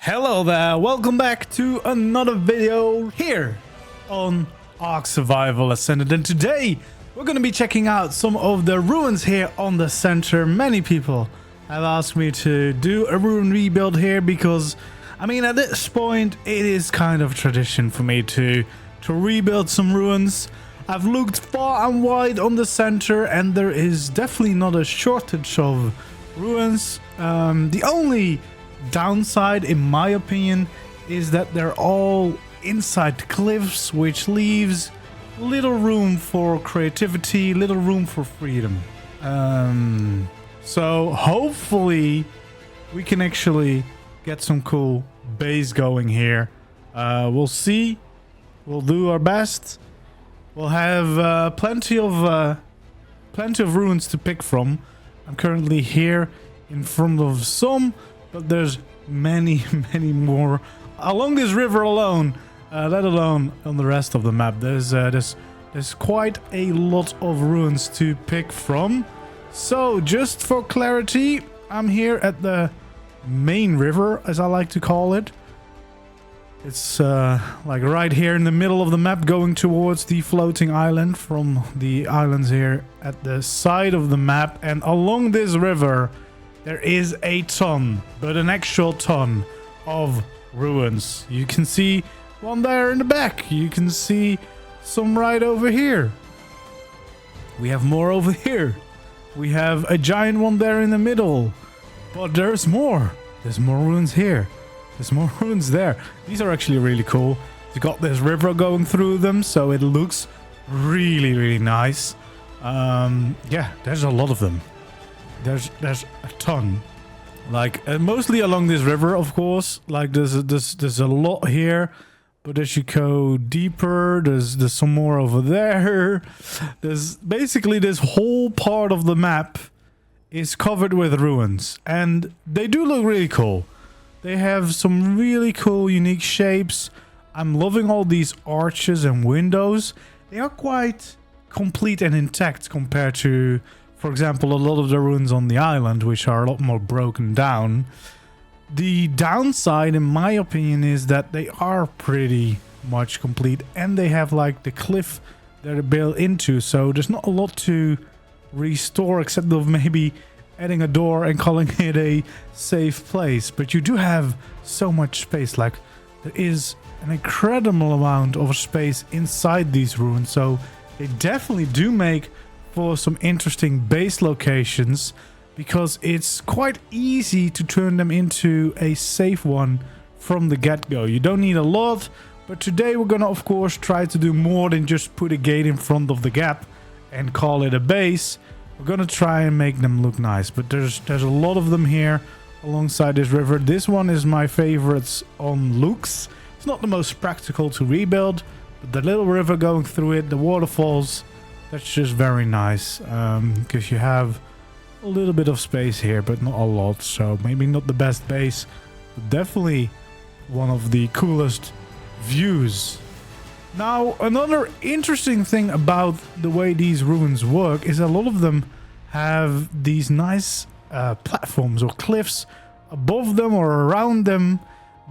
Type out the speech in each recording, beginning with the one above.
Hello there, welcome back to another video here on ARK Survival Ascended, and today we're going to be checking out some of the ruins here on the center. Many people have asked me to do a ruin rebuild here because, I mean, at this point it is kind of tradition for me to rebuild some ruins. I've looked far and wide on the center and there is definitely not a shortage of ruins. The only downside, in my opinion, is that they're all inside cliffs, which leaves little room for creativity, little room for freedom. So hopefully we can actually get some cool base going here. We'll see. We'll do our best. We'll have plenty of ruins to pick from. I'm currently here in front of some, but there's many more along this river alone, let alone on the rest of the map. There's quite a lot of ruins to pick from. So just for clarity, I'm here at the main river, as I like to call it. It's like right here in the middle of the map, going towards the floating island from the islands here at the side of the map. And along this river there is a ton, but an actual ton of ruins. You can see one there in the back. You can see some right over here. We have more over here. We have a giant one there in the middle. But there's more. There's more ruins here. There's more ruins there. These are actually really cool. You got this river going through them, so it looks really nice. Yeah, there's a lot of them. There's a ton, like mostly along this river, of course. Like there's a lot here, but as you go deeper, there's some more over there. There's basically this whole part of the map is covered with ruins, and they do look really cool. They have some really cool, unique shapes. I'm loving all these arches and windows. They are quite complete and intact compared to, for example, a lot of the ruins on the island, which are a lot more broken down. The downside, in my opinion, is that they are pretty much complete, and they have like the cliff that they're built into, so there's not a lot to restore except of maybe adding a door and calling it a safe place. But you do have so much space. Like, there is an incredible amount of space inside these ruins, so they definitely do make for some interesting base locations, because it's quite easy to turn them into a safe one from the get-go. You don't need a lot, but today we're gonna, of course, try to do more than just put a gate in front of the gap and call it a base. We're gonna try and make them look nice, but there's a lot of them here alongside this river. This one is my favorites on looks. It's not the most practical to rebuild, but the little river going through it, the waterfalls, that's just very nice, because you have a little bit of space here, but not a lot. So maybe not the best base, but definitely one of the coolest views. Now, another interesting thing about the way these ruins work is a lot of them have these nice platforms or cliffs above them or around them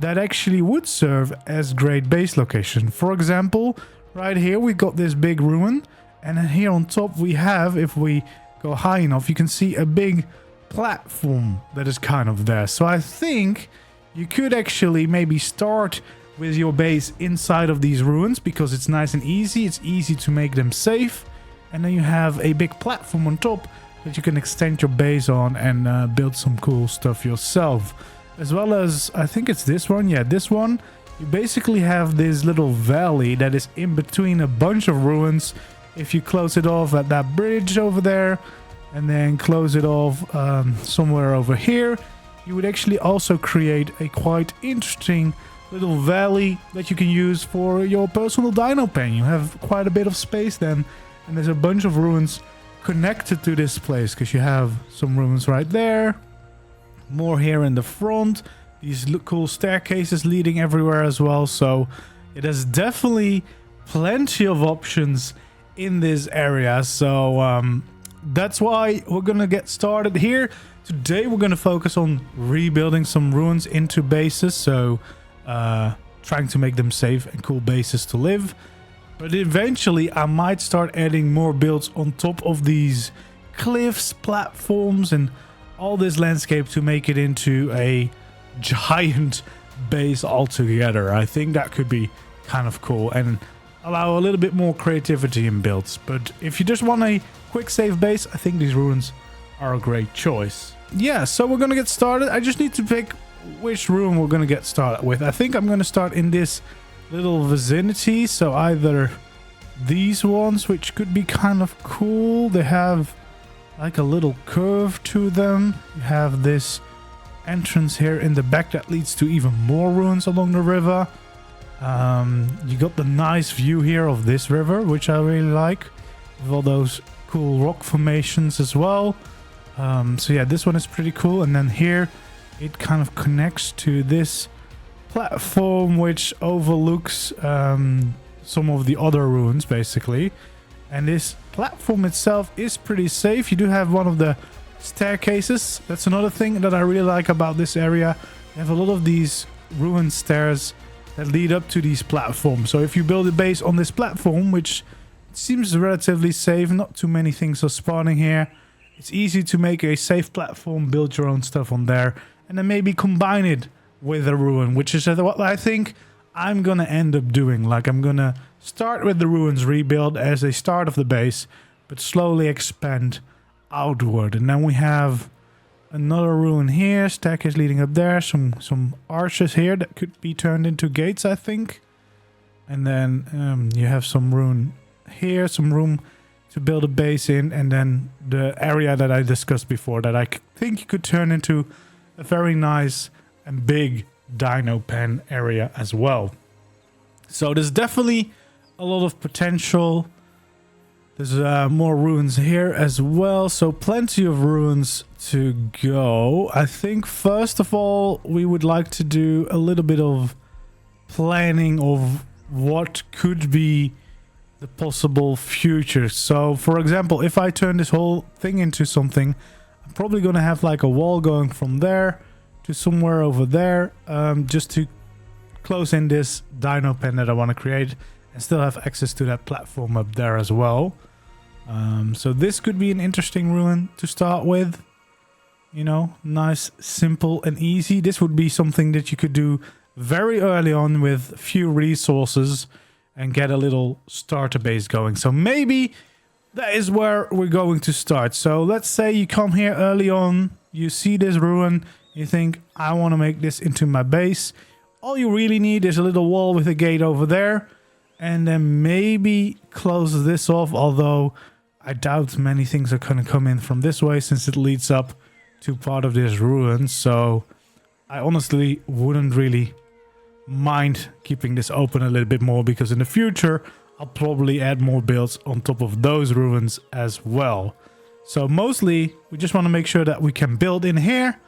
that actually would serve as great base location. For example, right here we got this big ruin, and then here on top we have, if we go high enough, you can see a big platform that is kind of there. So I think you could actually maybe start with your base inside of these ruins, because it's nice and easy. It's easy to make them safe. And then you have a big platform on top that you can extend your base on and build some cool stuff yourself. As well as, I think it's this one. Yeah, this one. You basically have this little valley that is in between a bunch of ruins. If you close it off at that bridge over there, and then close it off somewhere over here, you would actually also create a quite interesting little valley that you can use for your personal dino pen. You have quite a bit of space then, and there's a bunch of ruins connected to this place, because you have some ruins right there, more here in the front, these cool staircases leading everywhere as well. So it has definitely plenty of options in this area. So that's why we're gonna get started here. Today we're gonna focus on rebuilding some ruins into bases, so trying to make them safe and cool bases to live. But eventually I might start adding more builds on top of these cliffs, platforms, and all this landscape to make it into a giant base altogether. I think that could be kind of cool and allow a little bit more creativity in builds. But if you just want a quick save base, I think these ruins are a great choice. Yeah, so we're gonna get started. I just need to pick which room we're gonna get started with. I think I'm gonna start in this little vicinity, so either these ones, which could be kind of cool. They have like a little curve to them. You have this entrance here in the back that leads to even more ruins along the river. You got the nice view here of this river, which I really like, with all those cool rock formations as well. So yeah, this one is pretty cool. And then here it kind of connects to this platform which overlooks some of the other ruins basically. And this platform itself is pretty safe. You do have one of the staircases. That's another thing that I really like about this area. You have a lot of these ruined stairs that lead up to these platforms. So if you build a base on this platform, which seems relatively safe, not too many things are spawning here, it's easy to make a safe platform, build your own stuff on there, and then maybe combine it with a ruin, which is what I think I'm gonna end up doing. Like, I'm gonna start with the ruins rebuild as a start of the base, but slowly expand outward. And then we have another ruin here, staircase leading up there, some arches here that could be turned into gates, I think. And then you have some ruin here, some room to build a base in, and then the area that I discussed before that I think you could turn into a very nice and big dino pen area as well. So there's definitely a lot of potential. There's more ruins here as well, so plenty of ruins to go. I think first of all we would like to do a little bit of planning of what could be the possible future. So for example, if I turn this whole thing into something, I'm probably gonna have like a wall going from there to somewhere over there, just to close in this dino pen that I want to create and still have access to that platform up there as well. So this could be an interesting ruin to start with. You know, nice, simple and easy. This would be something that you could do very early on with few resources and get a little starter base going. So maybe that is where we're going to start. So let's say you come here early on, you see this ruin, you think, I want to make this into my base. All you really need is a little wall with a gate over there, and then maybe close this off, although I doubt many things are going to come in from this way since it leads up to part of this ruin. So I honestly wouldn't really mind keeping this open a little bit more, because in the future I'll probably add more builds on top of those ruins as well. So mostly we just want to make sure that we can build in here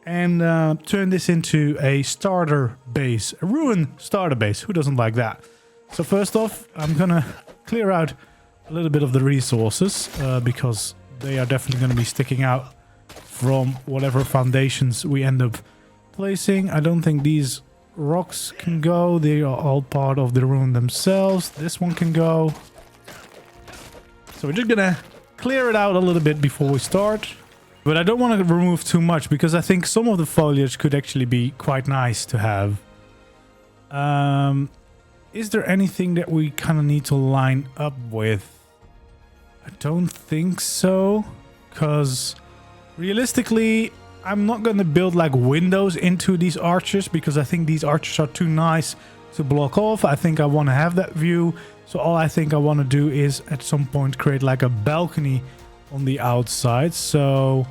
and turn this into a starter base, a ruin starter base. Who doesn't like that? So first off, I'm gonna clear out a little bit of the resources, because they are definitely going to be sticking out from whatever foundations we end up placing. I don't think these rocks can go. They are all part of the ruin themselves. This one can go. So we're just gonna clear it out a little bit before we start. But I don't want to remove too much, because I think some of the foliage could actually be quite nice to have. Is there anything that we kind of need to line up with? I don't think so, because realistically I'm not going to build like windows into these arches, because I think these arches are too nice to block off. I think I want to have that view. So all I think I want to do is at some point create like a balcony on the outside. So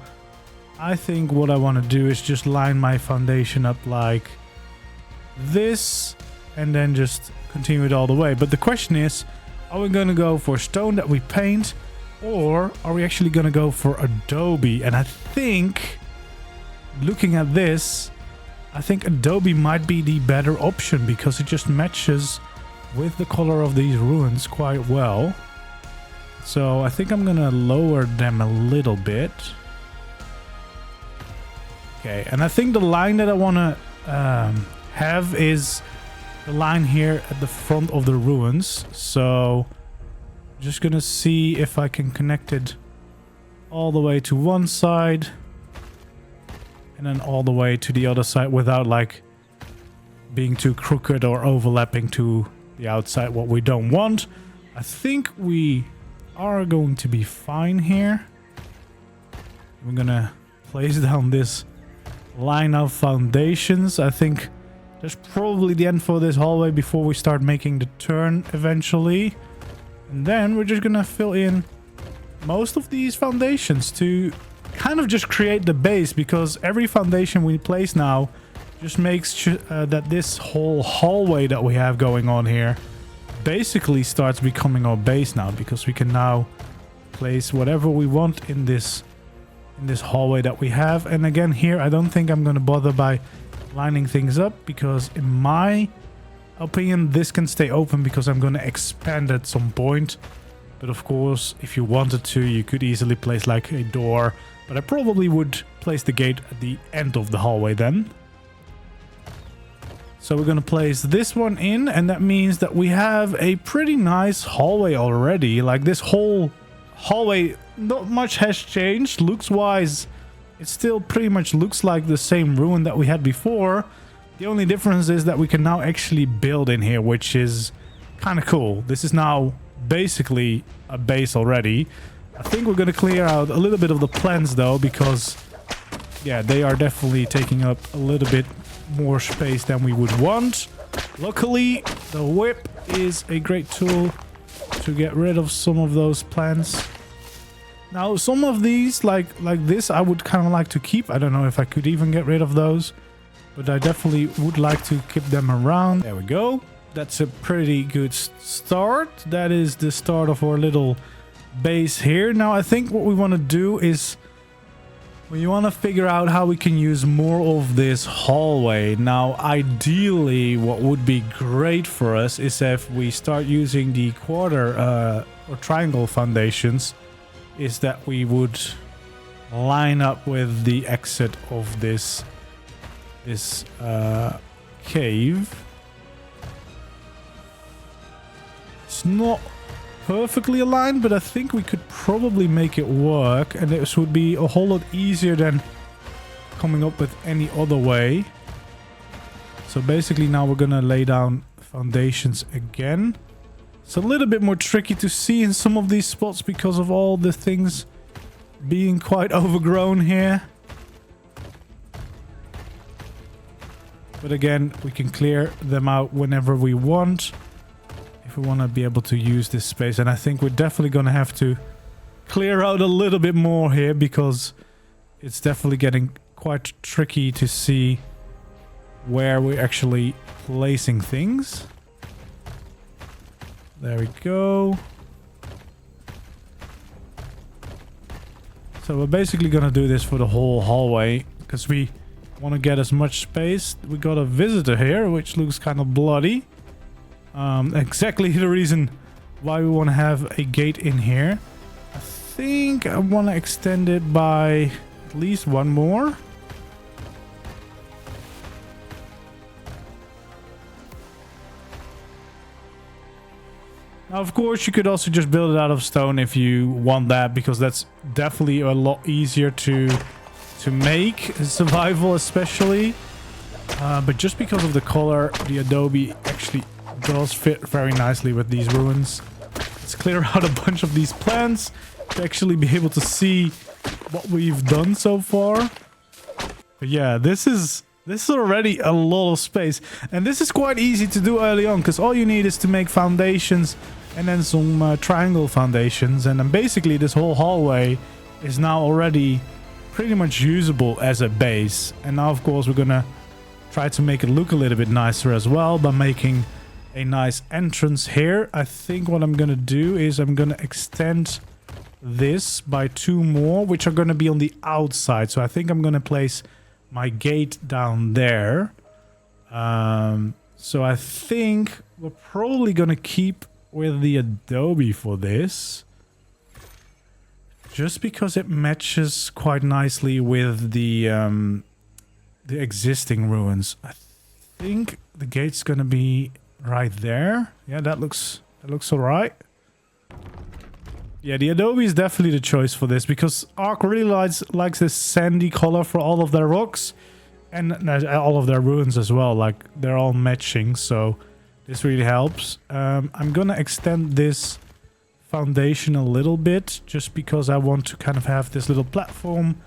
I think what I want to do is just line my foundation up like this and then just continue it all the way. But the question is, are we going to go for stone that we paint, or are we actually going to go for adobe? And I think, looking at this, I think adobe might be the better option, because it just matches with the color of these ruins quite well. So I think I'm gonna lower them a little bit. Okay, and I think the line that I want to have is the line here at the front of the ruins. So just gonna see if I can connect it all the way to one side and then all the way to the other side without like being too crooked or overlapping to the outside, what we don't want. I think we are going to be fine here. We're gonna place down this line of foundations. I think that's probably the end for this hallway before we start making the turn eventually. And then we're just gonna fill in most of these foundations to kind of just create the base, because every foundation we place now just makes sure that this whole hallway that we have going on here basically starts becoming our base now, because we can now place whatever we want in this hallway that we have. And again, here I don't think I'm going to bother by lining things up, because in my opinion this can stay open because I'm going to expand at some point. But of course, if you wanted to, you could easily place like a door, but I probably would place the gate at the end of the hallway then. So we're going to place this one in, and that means that we have a pretty nice hallway already. Like, this whole hallway, not much has changed. Looks wise, it still pretty much looks like the same ruin that we had before. The only difference is that we can now actually build in here, which is kind of cool. This is now basically a base already. I think we're going to clear out a little bit of the plants though, because yeah, they are definitely taking up a little bit more space than we would want. Luckily, the whip is a great tool to get rid of some of those plants. Now, some of these, like this, I would kind of like to keep. I don't know if I could even get rid of those, but I definitely would like to keep them around. There we go. That's a pretty good start. That is the start of our little base here. Now, I think what we want to do is we want to figure out how we can use more of this hallway. Now, ideally, what would be great for us is if we start using the quarter or triangle foundations, is that we would line up with the exit of this cave. It's not perfectly aligned, but I think we could probably make it work, and this would be a whole lot easier than coming up with any other way. So basically now we're gonna lay down foundations again. It's a little bit more tricky to see in some of these spots because of all the things being quite overgrown here. But again, we can clear them out whenever we want, if we want to be able to use this space. And I think we're definitely going to have to clear out a little bit more here, because it's definitely getting quite tricky to see where we're actually placing things. There we go. So we're basically going to do this for the whole hallway, because we want to get as much space. We got a visitor here, which looks kind of bloody. Exactly the reason why we want to have a gate in here. I think I want to extend it by at least one more. Now, of course, you could also just build it out of stone if you want that, because that's definitely a lot easier to make, survival especially. But just because of the color, the adobe actually does fit very nicely with these ruins. Let's clear out a bunch of these plants to actually be able to see what we've done so far. But yeah, this is already a lot of space, and this is quite easy to do early on, because all you need is to make foundations and then some triangle foundations, and then basically this whole hallway is now already pretty much usable as a base. And now, of course, we're gonna try to make it look a little bit nicer as well by making a nice entrance here. I think what I'm gonna do is I'm gonna extend this by 2 more, which are gonna be on the outside. So I think I'm gonna place my gate down there. So I think we're probably gonna keep with the adobe for this. just because it matches quite nicely with the existing ruins. I think the gate's gonna be right there. Yeah, that looks all right. Yeah, the adobe is definitely the choice for this because ARK really likes this sandy color for all of their rocks and all of their ruins as well. Like they're all matching, so this really helps. I'm gonna extend this foundation a little bit just because I want to kind of have this little platform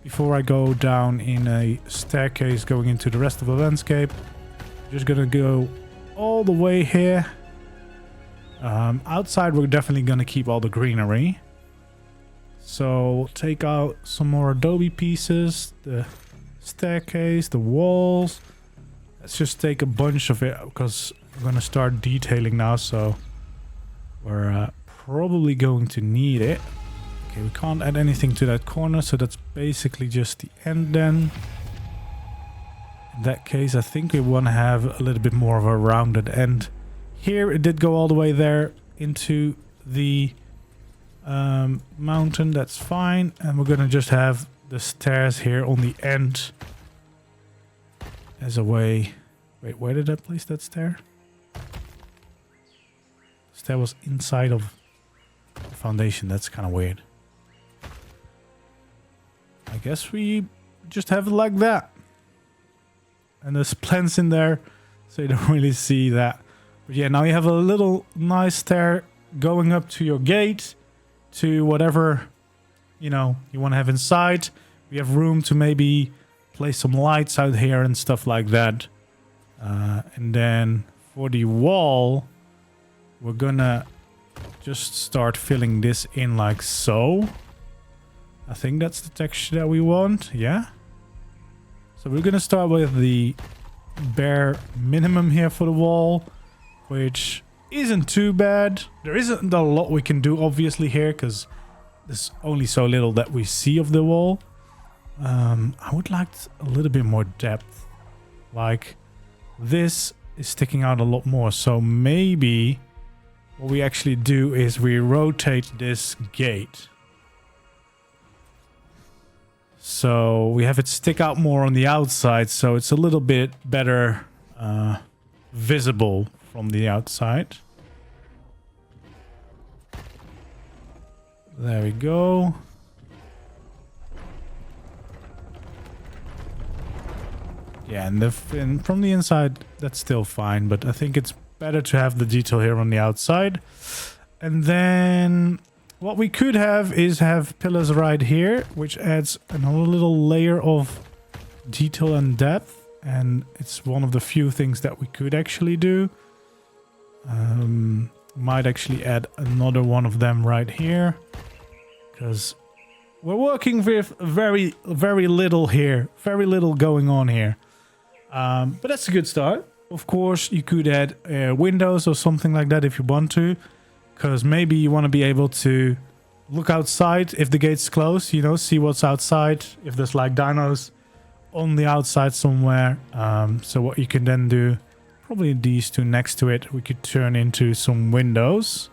before I go down in a staircase going into the rest of the landscape. Just gonna go all the way here. Outside we're definitely gonna keep all the greenery. So take out some more adobe pieces, the staircase, the walls. Let's just take a bunch of it because we're gonna start detailing now, so we're probably going to need it. Okay, we can't add anything to that corner, so that's basically just the end then. In that case, I think we want to have a little bit more of a rounded end. Here it did go all the way there into the mountain. That's fine. And we're going to just have the stairs here on the end as a way. Wait, where did I place that stair? The stair was inside of the foundation. That's kind of weird. I guess we just have it like that. And there's plants in there, so you don't really see that. But yeah, now you have a little nice stair going up to your gate, to whatever, you know, you want to have inside. We have room to maybe place some lights out here and stuff like that. And then for the wall, we're gonna just start filling this in like so. I think that's the texture that we want. Yeah. So we're gonna start with the bare minimum here for the wall, which isn't too bad. There isn't a lot we can do obviously here because there's only so little that we see of the wall. I would like a little bit more depth. Like this is sticking out a lot more. So maybe what we actually do is we rotate this gate. So we have it stick out more on the outside, so it's a little bit better visible from the outside. There we go. Yeah, and from the inside, that's still fine, but I think it's better to have the detail here on the outside. And then what we could have is have pillars right here, which adds another little layer of detail and depth. And it's one of the few things that we could actually do. Might actually add another one of them right here, because we're working with very little here, very little going on here. But that's a good start. Of course, you could add windows or something like that if you want to, because maybe you want to be able to look outside if the gate's closed, you know, see what's outside, if there's like dinos on the outside somewhere. So what you can then do, probably these two next to it, we could turn into some windows.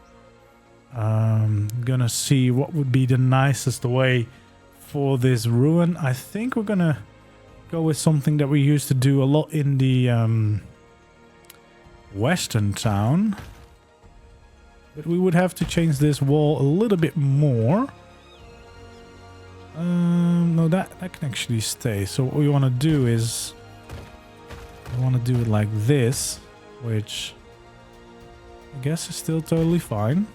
Gonna see what would be the nicest way for this ruin. I think we're gonna go with something that we used to do a lot in the western town. But we would have to change this wall a little bit more. No, that can actually stay. So what we want to do is we want to do it like this, which I guess is still totally fine.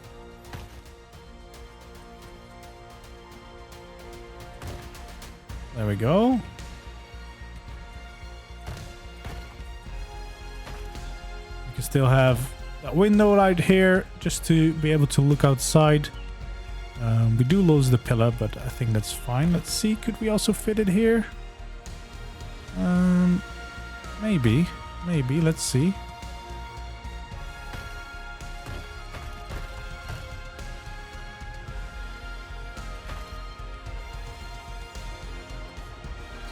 There we go. You can still have that window right here just to be able to look outside. We do lose the pillar, but I think that's fine. Let's see, could we also fit it here? Maybe, let's see.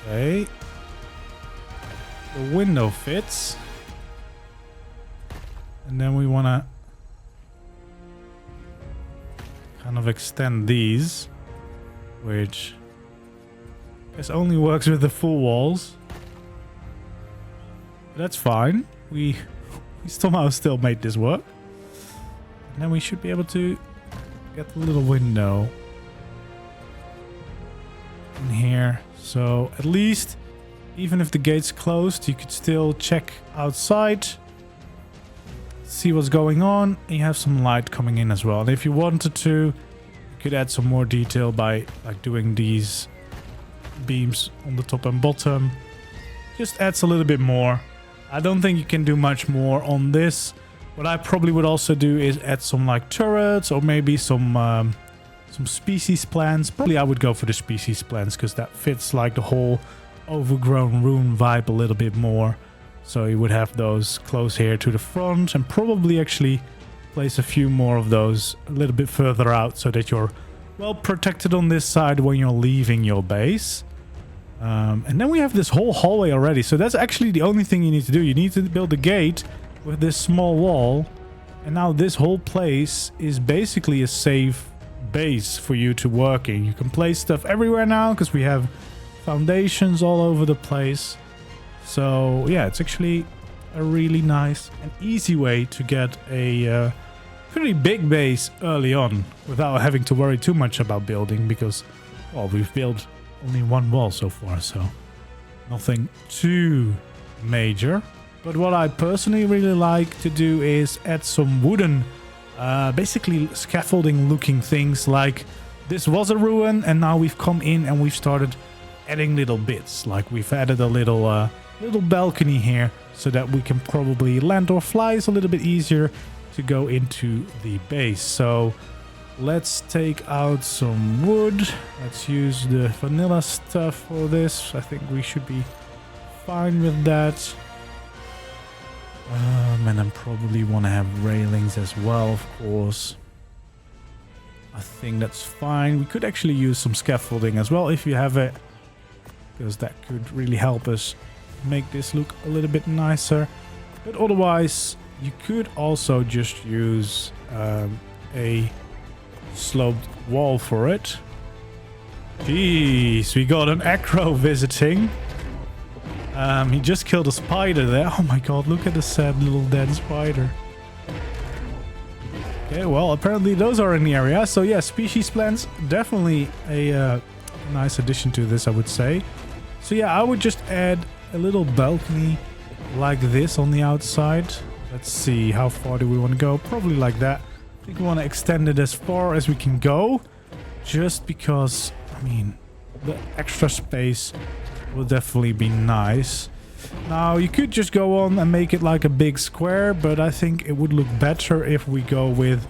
Okay. The window fits. And then we want to kind of extend these. which I guess only works with the full walls. But that's fine. We somehow still made this work. And then we should be able to get the little window in here. So at least, even if the gate's closed, you could still check outside, see what's going on, and you have some light coming in as well. And if you wanted to, you could add some more detail by like doing these beams on the top and bottom. Just adds a little bit more. I don't think you can do much more on this. What I probably would also do is add some like turrets or maybe some species plants. Probably I would go for the species plants because that fits like the whole overgrown ruin vibe a little bit more. So you would have those close here to the front and probably actually place a few more of those a little bit further out so that you're well protected on this side when you're leaving your base. And then we have this whole hallway already. So that's actually the only thing you need to do. You need to build a gate with this small wall. And now this whole place is basically a safe base for you to work in. You can place stuff everywhere now because we have foundations all over the place. So yeah, it's actually a really nice and easy way to get a pretty big base early on without having to worry too much about building because, well, we've built only one wall so far, so nothing too major. But what I personally really like to do is add some wooden, basically scaffolding looking things. Like this was a ruin and now we've come in and we've started adding little bits. Like we've added a little balcony here so that we can probably land or fly. It's a little bit easier to go into the base. So let's take out some wood. Let's use the vanilla stuff for this. I think we should be fine with that. And I probably want to have railings as well, of course. I think that's fine. We could actually use some scaffolding as well if you have it, because that could really help us make this look a little bit nicer. But otherwise, you could also just use a sloped wall for it. Jeez, we got an acro visiting. He just killed a spider there. Oh my god, look at the sad little dead spider. Okay, well, apparently those are in the area. So yeah, species plants, definitely a nice addition to this, I would say. So yeah, I would just add a little balcony like this on the outside. Let's see, how far do we want to go? Probably like that. I think we want to extend it as far as we can go. Just because, I mean, the extra space will definitely be nice. Now, you could just go on and make it like a big square, but I think it would look better if we go with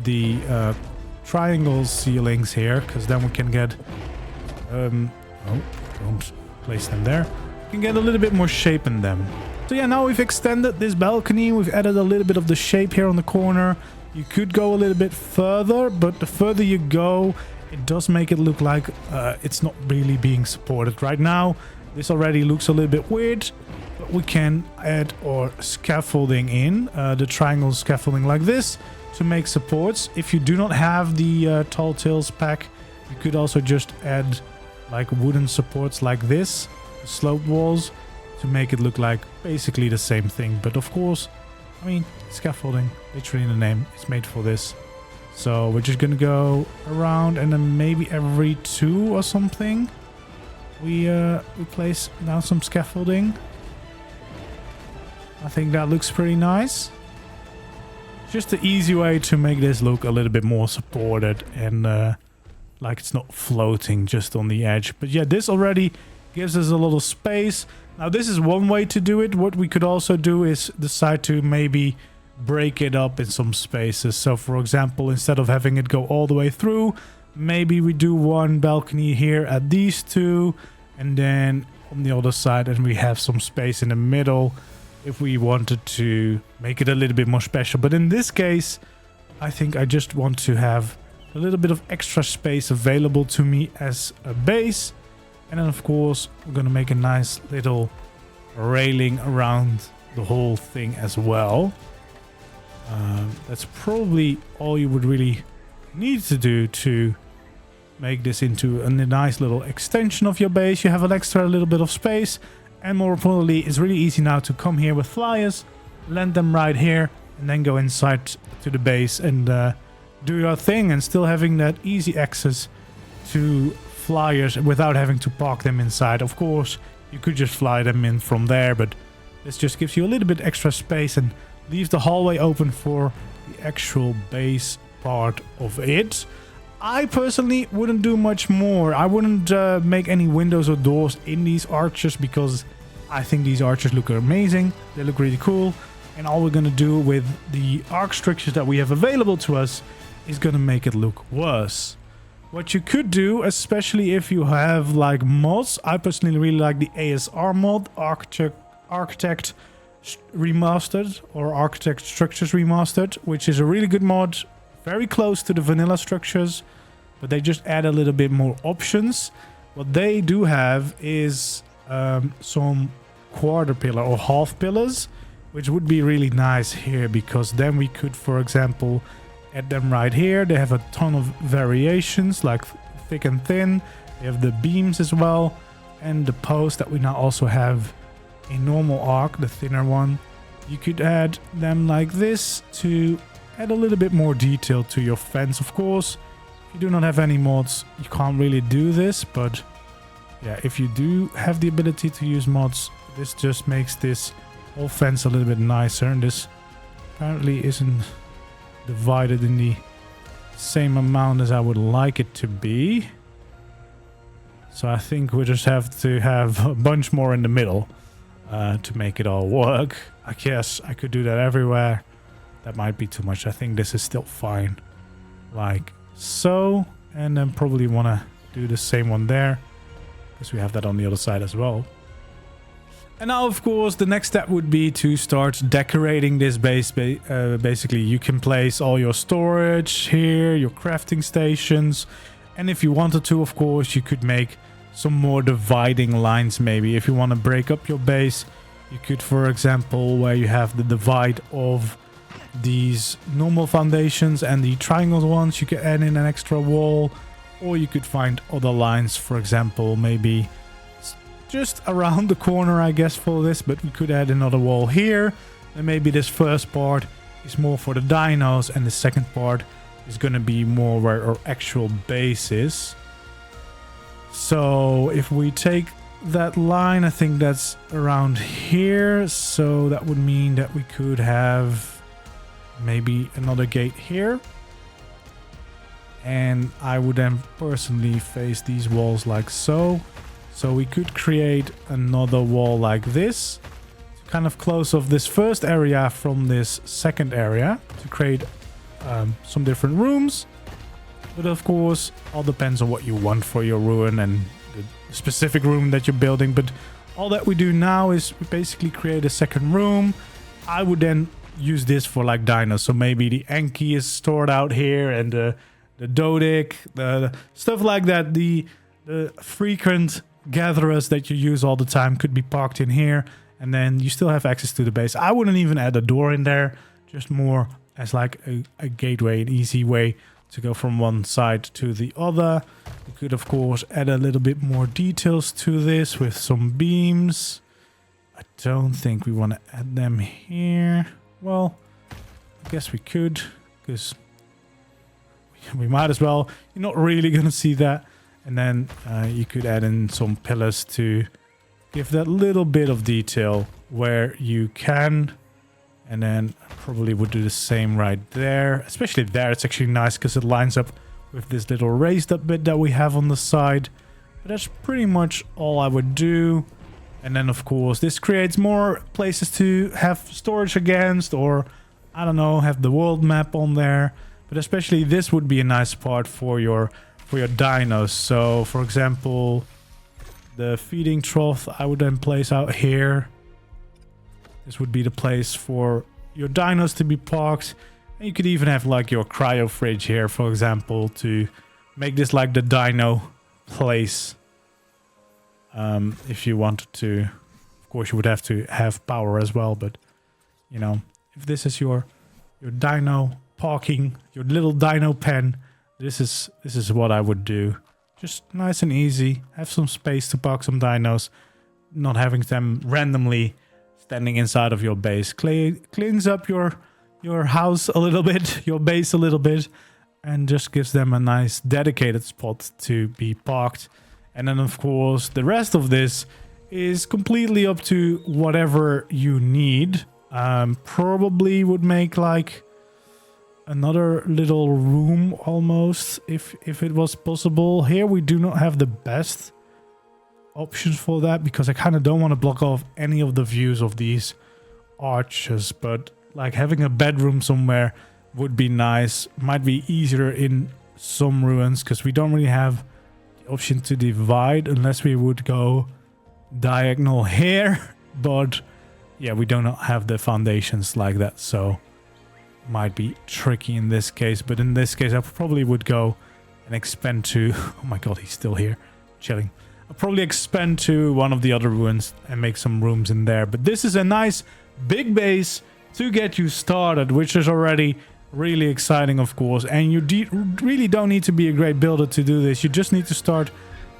the triangle ceilings here, because then we can get... oh, don't place them there. We can get a little bit more shape in them. So yeah, now we've extended this balcony. We've added a little bit of the shape here on the corner. You could go a little bit further, but the further you go, it does make it look like it's not really being supported right now. This already looks a little bit weird, but we can add our scaffolding in, the triangle scaffolding like this, to make supports. If you do not have the Tall Tales pack, you could also just add like wooden supports like this, sloped walls, to make it look like basically the same thing. But of course, I mean, scaffolding, literally in the name, is made for this. So we're just gonna go around, and then maybe every 2 or something we place down some scaffolding. I think that looks pretty nice. Just the easy way to make this look a little bit more supported and like it's not floating just on the edge. But yeah, this already gives us a little space. Now this is one way to do it. What we could also do is decide to maybe break it up in some spaces. So for example, instead of having it go all the way through, maybe we do one balcony here at these 2, and then on the other side, and we have some space in the middle if we wanted to make it a little bit more special. But in this case, I think I just want to have a little bit of extra space available to me as a base. And then of course, we're going to make a nice little railing around the whole thing as well. That's probably all you would really need to do to make this into a nice little extension of your base. You have an extra little bit of space, and more importantly, it's really easy now to come here with flyers, land them right here, and then go inside to the base and do your thing, and still having that easy access to flyers without having to park them inside. Of course, you could just fly them in from there, but this just gives you a little bit extra space and leaves the hallway open for the actual base part of it. I personally wouldn't do much more. I wouldn't make any windows or doors in these arches, because I think these arches look amazing. They look really cool. And all we're going to do with the ARK structures that we have available to us is going to make it look worse. What you could do, especially if you have like mods, I personally really like the ASR mod, Architect Remastered, or Architect Structures Remastered, which is a really good mod, very close to the vanilla structures, but they just add a little bit more options. What they do have is some quarter pillar or half pillars, which would be really nice here, because then we could, for example, add them right here. They have a ton of variations, like thick and thin. They have the beams as well, and the posts that we now also have in normal ARK, the thinner one. You could add them like this to add a little bit more detail to your fence. Of course, if you do not have any mods, you can't really do this, but yeah, if you do have the ability to use mods, this just makes this whole fence a little bit nicer. And this apparently isn't divided in the same amount as I would like it to be, so I think we just have to have a bunch more in the middle to make it all work. I guess I could do that everywhere. That might be too much. I think this is still fine, like so. And then probably want to do the same one there, because we have that on the other side as well. And now, of course, the next step would be to start decorating this base. Basically, you can place all your storage here, your crafting stations. And if you wanted to, of course, you could make some more dividing lines maybe. If you want to break up your base, you could, for example, where you have the divide of these normal foundations and the triangle ones, you could add in an extra wall. Or you could find other lines, for example, maybe just around the corner, I guess, for this, but we could add another wall here. And maybe this first part is more for the dinos, and the second part is going to be more where our actual base is. So if we take that line, I think that's around here, so that would mean that we could have maybe another gate here. And I would then personally face these walls like so. So we could create another wall like this to kind of close off this first area from this second area to create some different rooms. But of course, all depends on what you want for your ruin and the specific room that you're building. But all that we do now is we basically create a second room. I would then use this for like dinos. So maybe the Enki is stored out here, and the Dodic, the stuff like that. The frequent gatherers that you use all the time could be parked in here, and then you still have access to the base. I wouldn't even add a door in there, just more as like a gateway, an easy way to go from one side to the other. You could, of course, add a little bit more details to this with some beams. I don't think we want to add them here. Well, I guess we could, because we might as well. You're not really going to see that. And then you could add in some pillars to give that little bit of detail where you can. And then probably would do the same right there. Especially there, it's actually nice because it lines up with this little raised up bit that we have on the side. But that's pretty much all I would do. And then, of course, this creates more places to have storage against, or, I don't know, have the world map on there. But especially this would be a nice part for your dinos. So, for example, the feeding trough I would then place out here. This would be the place for your dinos to be parked. And you could even have like your cryo fridge here, for example, to make this like the dino place. If you wanted to. Of course, you would have to have power as well. But, you know, if this is your dino parking, your little dino pen, this is what I would do. Just nice and easy. Have some space to park some dinos. Not having them randomly standing inside of your base. Cleans up your house a little bit, your base a little bit, and just gives them a nice dedicated spot to be parked. And then of course the rest of this is completely up to whatever you need. Probably would make like another little room almost if it was possible. Here we do not have the best options for that because I kind of don't want to block off any of the views of these arches, but like having a bedroom somewhere would be nice. Might be easier in some ruins because we don't really have the option to divide unless we would go diagonal here, but yeah, we do not have the foundations like that, so might be tricky in this case. But in this case I probably would go and expand to oh my god, he's still here chilling. I'll probably expand to one of the other ruins and make some rooms in there. But this is a nice big base to get you started, which is already really exciting, of course. And you really don't need to be a great builder to do this. You just need to start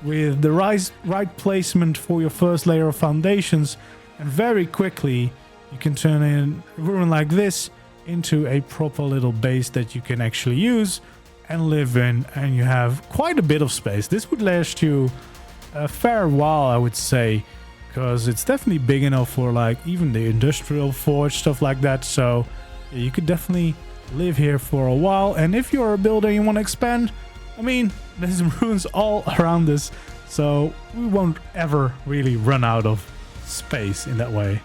with the right placement for your first layer of foundations. And very quickly, you can turn in a ruin like this into a proper little base that you can actually use and live in. And you have quite a bit of space. This would last you a fair while, I would say, because it's definitely big enough for like even the industrial forge, stuff like that. So yeah, you could definitely live here for a while. And if you're a builder and you want to expand, I mean, there's ruins all around this, so we won't ever really run out of space in that way.